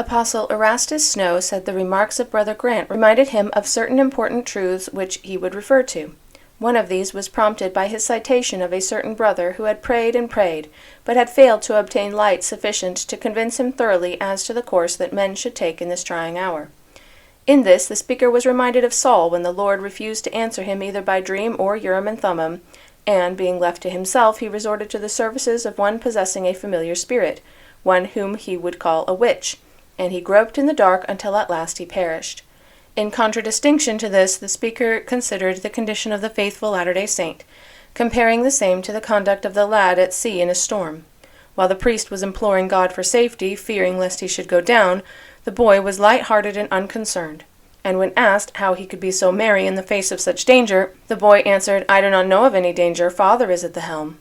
Apostle Erastus Snow said the remarks of Brother Grant reminded him of certain important truths which he would refer to. One of these was prompted by his citation of a certain brother who had prayed and prayed, but had failed to obtain light sufficient to convince him thoroughly as to the course that men should take in this trying hour. In this, the speaker was reminded of Saul when the Lord refused to answer him either by dream or Urim and Thummim, and, being left to himself, he resorted to the services of one possessing a familiar spirit, one whom he would call a witch, and he groped in the dark until at last he perished. In contradistinction to this, the speaker considered the condition of the faithful Latter-day Saint, comparing the same to the conduct of the lad at sea in a storm. While the priest was imploring God for safety, fearing lest he should go down, the boy was light-hearted and unconcerned. And when asked how he could be so merry in the face of such danger, the boy answered, "I do not know of any danger. Father is at the helm."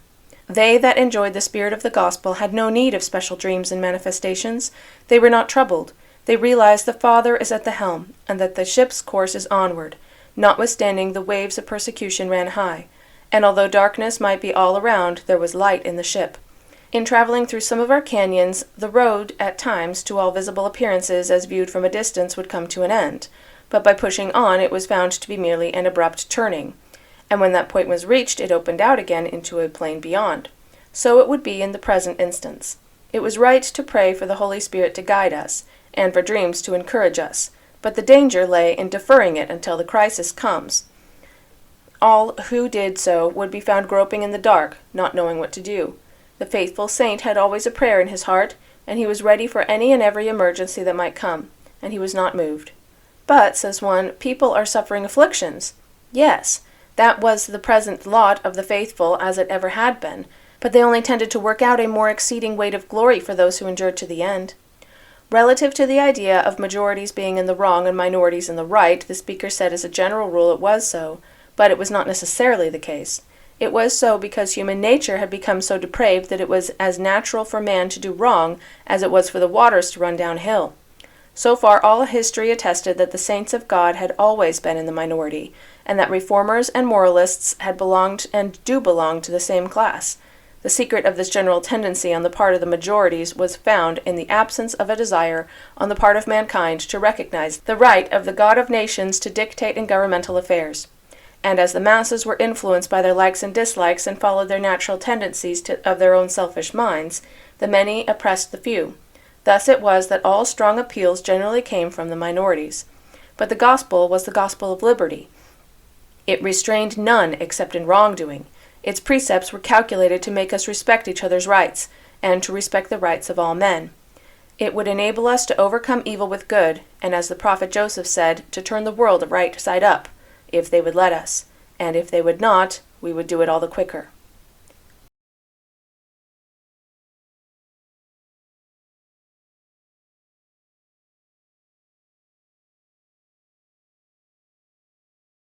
They that enjoyed the spirit of the gospel had no need of special dreams and manifestations. They were not troubled. They realized the Father is at the helm, and that the ship's course is onward, notwithstanding the waves of persecution ran high. And although darkness might be all around, there was light in the ship. In traveling through some of our canyons, the road, at times, to all visible appearances as viewed from a distance, would come to an end, but by pushing on it was found to be merely an abrupt turning, and when that point was reached it opened out again into a plain beyond. So it would be in the present instance. It was right to pray for the Holy Spirit to guide us, and for dreams to encourage us, but the danger lay in deferring it until the crisis comes. All who did so would be found groping in the dark, not knowing what to do. The faithful saint had always a prayer in his heart, and he was ready for any and every emergency that might come, and he was not moved. But, says one, people are suffering afflictions. Yes, that was the present lot of the faithful as it ever had been, but they only tended to work out a more exceeding weight of glory for those who endured to the end. Relative to the idea of majorities being in the wrong and minorities in the right, the speaker said as a general rule it was so, but it was not necessarily the case. It was so because human nature had become so depraved that it was as natural for man to do wrong as it was for the waters to run downhill. So far all history attested that the saints of God had always been in the minority, and that reformers and moralists had belonged and do belong to the same class. The secret of this general tendency on the part of the majorities was found in the absence of a desire on the part of mankind to recognize the right of the God of nations to dictate in governmental affairs. And as the masses were influenced by their likes and dislikes and followed their natural tendencies of their own selfish minds, the many oppressed the few. Thus it was that all strong appeals generally came from the minorities. But the gospel was the gospel of liberty. It restrained none except in wrongdoing. Its precepts were calculated to make us respect each other's rights, and to respect the rights of all men. It would enable us to overcome evil with good, and as the prophet Joseph said, to turn the world right side up, if they would let us, and if they would not, we would do it all the quicker.